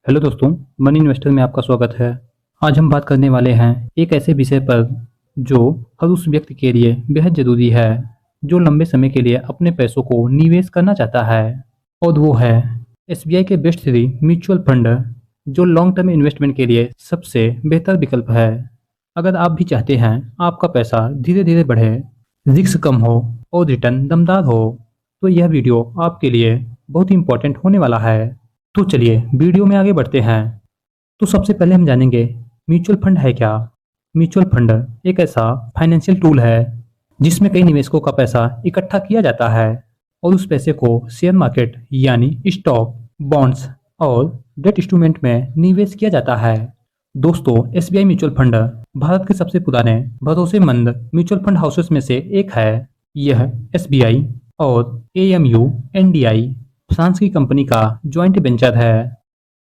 Hello दोस्तों, money investor में आपका स्वागत है। आज हम बात करने वाले हैं एक ऐसे विषय पर जो हर उस व्यक्ति के लिए बेहद ज़रूरी है जो लंबे समय के लिए अपने पैसों को निवेश करना चाहता है, और वो है एसबीआई के बेस्ट 3 म्यूचुअल फंड जो लॉन्ग टर्म इन्वेस्टमेंट के लिए सबसे बेहतर विकल्प है। अगर आप भी चाहते हैं आपका पैसा धीरे धीरे बढ़े, रिस्क कम हो और रिटर्न दमदार हो, तो यह वीडियो आपके लिए बहुत ही इंपॉर्टेंट होने वाला है। तो चलिए वीडियो में आगे बढ़ते हैं। तो सबसे पहले हम जानेंगे म्यूचुअल फंड है क्या। म्यूचुअल फंड एक ऐसा फाइनेंशियल टूल है जिसमें कई निवेशकों का पैसा इकट्ठा किया जाता है और उस पैसे को शेयर मार्केट यानी स्टॉक, बॉन्ड्स और डेट इंस्ट्रूमेंट में निवेश किया जाता है। दोस्तों, एसबीआई म्यूचुअल फंड भारत के सबसे पुराने भरोसेमंद म्यूचुअल फंड हाउसेस में से एक है। यह एसबीआई और एएमयू एनडीआई फ्रांस की कंपनी का ज्वाइंट वेंचर है।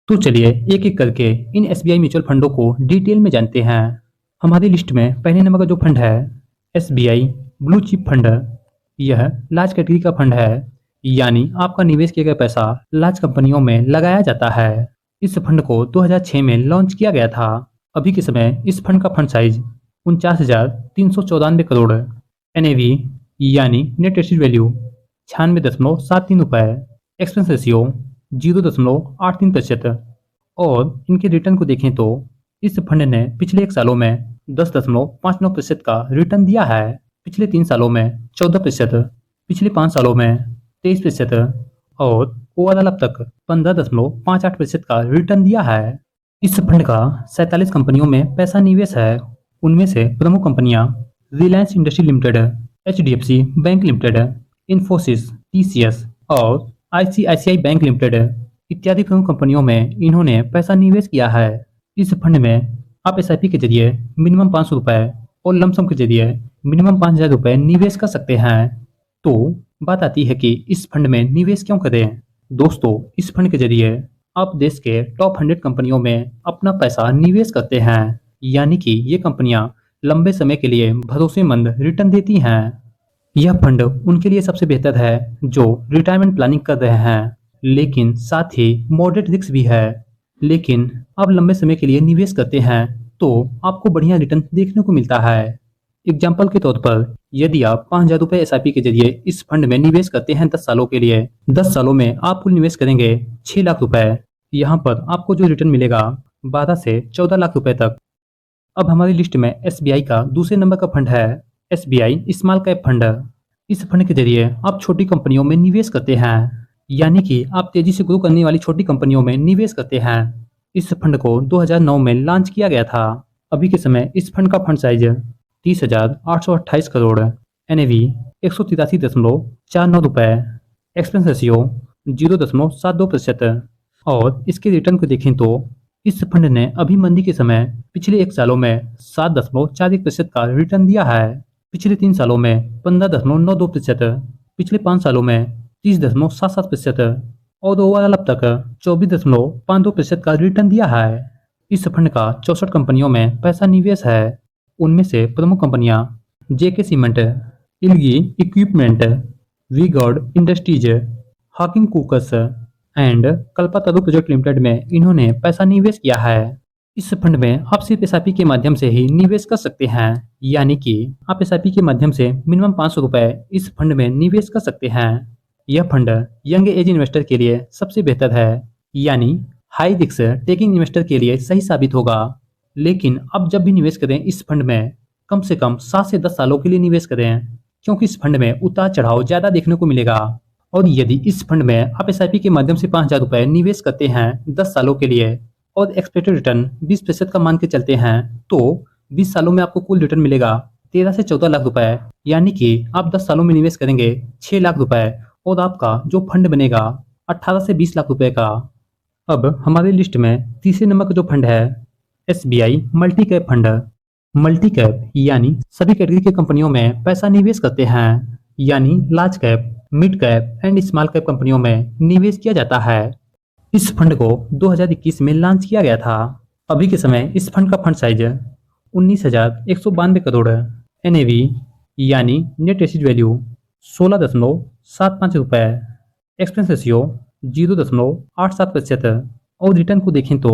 तो चलिए एक एक करके इन एसबीआई म्यूचुअल फंडों को डिटेल में जानते हैं। हमारी लिस्ट में पहले नंबर का जो फंड है एसबीआई ब्लू चिप फंड। यह लार्ज कैटेगरी का फंड है, यानी आपका निवेश किया गया पैसा लार्ज कंपनियों में लगाया जाता है। इस फंड को 2006 में लॉन्च किया गया था। अभी के समय इस फंड का फंड साइज 49,394 करोड़, एनएवी यानी नेट एसेट वैल्यू 96.73 रुपए, एक्सपेंस रेशियो 0.83%, और इनके रिटर्न को देखें तो इस फंड ने पिछले 1 सालों में 10.59% का रिटर्न दिया है, पिछले 3 सालों में 14%, पिछले 5 सालों में 23% और ओवरऑल अब तक 15.58% का रिटर्न दिया है। इस फंड का 47 कंपनियों में पैसा निवेश है। उनमें से प्रमुख कंपनियां Reliance industry limited, HDFC bank limited, Infosys, TCS और आईसीआईसीआई बैंक लिमिटेड इत्यादि प्रमुख कंपनियों में इन्होंने पैसा निवेश किया है। इस फंड में आप एसआईपी के जरिए मिनिमम 500 रुपए और लमसम के जरिए मिनिमम 5,000 रुपए निवेश कर सकते हैं। तो बात आती है कि इस फंड में निवेश क्यों करें। दोस्तों, इस फंड के जरिए आप देश के टॉप 100 कंपनियों में अपना पैसा निवेश करते हैं, यानी कि ये कंपनियां लंबे समय के लिए भरोसेमंद रिटर्न देती हैं। यह फंड उनके लिए सबसे बेहतर है जो रिटायरमेंट प्लानिंग कर रहे हैं, लेकिन साथ ही मॉडरेट रिस्क भी है। लेकिन आप लंबे समय के लिए निवेश करते हैं तो आपको बढ़िया रिटर्न देखने को मिलता है। एग्जाम्पल के तौर पर यदि आप 5,000 रुपए एसआईपी के जरिए इस फंड में निवेश करते हैं 10 सालों के लिए, 10 सालों में आप कुल निवेश करेंगे 6 लाख रुपए। यहाँ पर आपको जो रिटर्न मिलेगा 12 से 14 लाख रुपए तक। अब हमारी लिस्ट में एसबीआई का दूसरे नंबर का फंड है एसबीआई स्मॉल कैप फंड। इस फंड के जरिए आप छोटी कंपनियों में निवेश करते हैं, यानी कि आप तेजी से ग्रो करने वाली छोटी कंपनियों में निवेश करते हैं। इस फंड को 2009 में लॉन्च किया गया था। अभी के समय इस फंड का फंड साइज 30,828 करोड़, एनएवी 183.49 रुपए, एक्सपेंस रेशियो 0.72%, और इसके रिटर्न को देखें तो इस फंड ने अभी मंदी के समय पिछले 1 सालों में 7.41% का रिटर्न दिया है, पिछले 3 सालों में 15.92%, पिछले 5 सालों में 30.77% और ओवरऑल अब तक 24.52% का रिटर्न दिया है। इस फंड का 64 कंपनियों में पैसा निवेश है। उनमें से प्रमुख कंपनियां JK cement, Elgi equipment, V-Guard industries, Hawkins cookers and Kalpataru project limited में इन्होंने पैसा निवेश किया है। इस फंड में आप सिर्फ एसआईपी के माध्यम से ही निवेश कर सकते हैं, यानी कि आप एसआईपी के माध्यम से मिनिमम 500 रुपए इस फंड में निवेश कर सकते हैं। यह फंड यंग एज इन्वेस्टर के लिए सबसे बेहतर है, यानी हाई रिस्क टेकिंग इन्वेस्टर के लिए सही साबित होगा। लेकिन अब जब भी निवेश करें इस फंड में कम से कम 7 से 10 सालों के लिए निवेश करें, क्योंकि इस फंड में उतार चढ़ाव ज्यादा देखने को मिलेगा। और यदि इस फंड में आप एसआईपी के माध्यम से 5,000 रुपए निवेश करते हैं 10 सालों के लिए और एक्सपेक्टेड रिटर्न 20% का मान के चलते हैं, तो 20 सालों में आपको कुल रिटर्न मिलेगा 13 से 14 लाख रुपए, यानी कि आप 10 सालों में निवेश करेंगे 6 लाख रुपए और आपका जो फंड बनेगा 18 से 20 लाख रुपए का। अब हमारी लिस्ट में तीसरे नंबर का जो फंड है SBI multi cap fund. Multi cap यानी सभी कैटेगरी की कंपनियों में पैसा निवेश करते हैं, यानी large cap, mid cap and small cap कंपनियों में निवेश किया जाता है। इस फंड को 2021 में लॉन्च किया गया था। अभी के समय इस फंड का फंड साइज 19,192 करोड़, एनएवी यानी नेट एसेट वैल्यू 16.75 रुपए, एक्सपेंस रेशियो 0.87%, और रिटर्न को देखें तो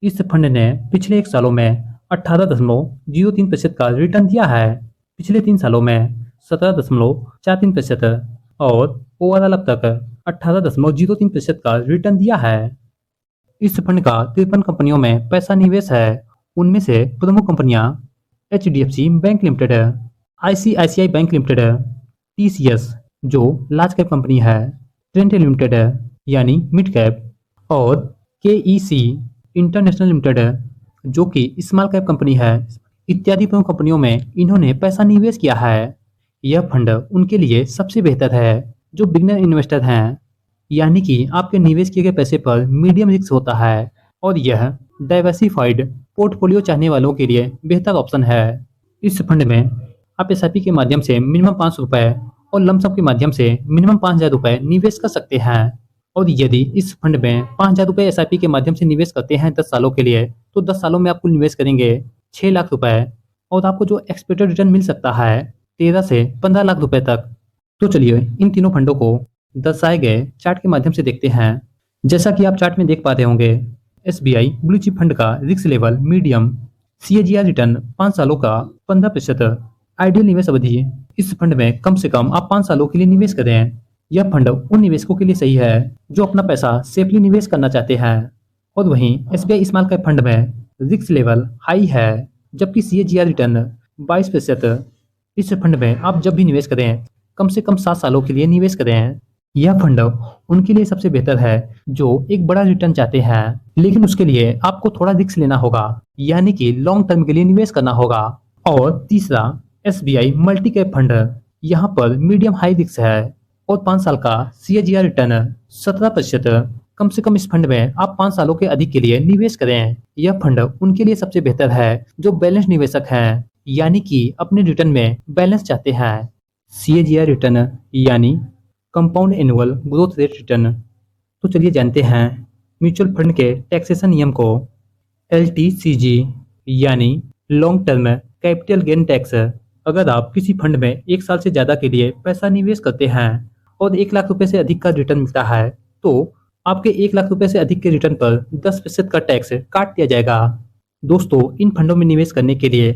इस फंड ने पिछले 1 सालों में 18.03% का रिटर्न दिया है। पिछले 3 सालों में 17.43% और ओवरऑल अब तक 18.03% का रिटर्न दिया है। इस फंड का 53 कंपनियों में पैसा निवेश है। उनमें से प्रमुख कंपनियां HDFC bank limited, ICICI bank limited, TCS जो लार्ज कैप कंपनी है, ट्रेंट लिमिटेड यानी मिड कैप और KEC इंटरनेशनल लिमिटेड जो कि स्मॉल कैप कंपनी है, इत्यादि प्रमुख कंपनियों में इन्होंने पैसा निवेश किया है। यह फंड उनके लिए सबसे बेहतर है जो बिगनर इन्वेस्टर हैं, यानी कि आपके निवेश किए गए पैसे पर मीडियम रिस्क होता है और यह डाइवर्सिफाइड पोर्टफोलियो चाहने वालों के लिए बेहतर ऑप्शन है। इस फंड में आप SIP के माध्यम से मिनिमम 500 रुपये और लमसम के माध्यम से मिनिमम 5,000 रुपये निवेश कर सकते हैं। और यदि इस फंड में 5,000 रुपये SIP के माध्यम से निवेश करते हैं 10 सालों के लिए, तो 10 सालों में आपको निवेश करेंगे 6 लाख रुपए और आपको जो एक्सपेक्टेड रिटर्न मिल सकता है 13 से 15 लाख रुपए तक। तो चलिए इन तीनों फंडों को दर्शाए गए चार्ट के माध्यम से देखते हैं। जैसा कि आप चार्ट में देख पा रहे होंगे, SBI ब्लू चिप फंड का risk level medium, CAGR return 5 सालों का 15%, आइडियल निवेश अवधि। इस फंड में कम से कम आप 5 सालों के लिए निवेश करें। यह फंड उन निवेशकों के लिए सही है जो अपना पैसा सेफली निवेश करना चाहते हैं। और वहीं SBI स्मॉल कैप फंड में रिस्क लेवल हाई है, जबकि CAGR रिटर्न 22%। इस फंड में आप जब भी निवेश करें कम से कम 7 सालों के लिए निवेश करें। यह फंड उनके लिए सबसे बेहतर है जो एक बड़ा रिटर्न चाहते हैं, लेकिन उसके लिए आपको थोड़ा रिस्क लेना होगा, यानी कि लॉन्ग टर्म के लिए निवेश करना होगा। और तीसरा SBI मल्टी कैप फंड, यहाँ पर मीडियम हाई रिस्क है और 5 साल का CAGR रिटर्न 17%। कम से कम इस फंड में आप 5 सालों के अधिक के लिए निवेश करें। यह फंड उनके लिए सबसे बेहतर है जो बैलेंस निवेशक हैं, यानी कि अपने रिटर्न में बैलेंस चाहते हैं। CAGR रिटर्न यानी compound annual growth rate return. तो चलिए जानते हैं म्यूचुअल फंड के टैक्सेशन नियम को। LTCG यानी long term capital gain tax. अगर आप किसी फंड में 1 साल से ज्यादा के लिए पैसा निवेश करते हैं और 1 लाख रुपए से अधिक का रिटर्न मिलता है, तो आपके 1 लाख रुपए से अधिक के रिटर्न पर 10% का टैक्स काट दिया जाएगा। दोस्तों, इन फंडों में निवेश करने के लिए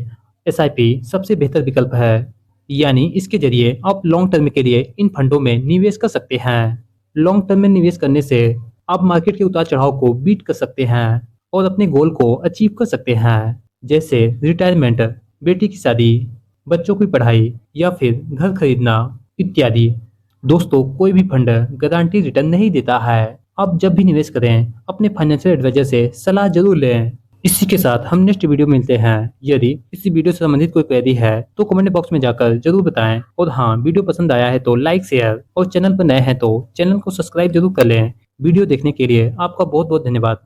SIP सबसे बेहतर विकल्प है, यानी इसके जरिए आप लॉन्ग टर्म के लिए इन फंडों में निवेश कर सकते हैं। लॉन्ग टर्म में निवेश करने से आप मार्केट के उतार चढ़ाव को बीट कर सकते हैं और अपने गोल को अचीव कर सकते हैं, जैसे रिटायरमेंट, बेटी की शादी, बच्चों की पढ़ाई या फिर घर खरीदना इत्यादि। दोस्तों, कोई भी फंड गारंटी रिटर्न नहीं देता है। आप जब भी निवेश करें अपने फाइनेंशियल एडवाइजर से सलाह जरूर लें। इसी के साथ हम नेक्स्ट वीडियो में मिलते हैं। यदि इस वीडियो से संबंधित कोई क्वेरी है तो कमेंट बॉक्स में जाकर जरूर बताएं। और हाँ, वीडियो पसंद आया है तो लाइक, शेयर और चैनल पर नए हैं तो चैनल को सब्सक्राइब जरूर कर लें। वीडियो देखने के लिए आपका बहुत बहुत धन्यवाद।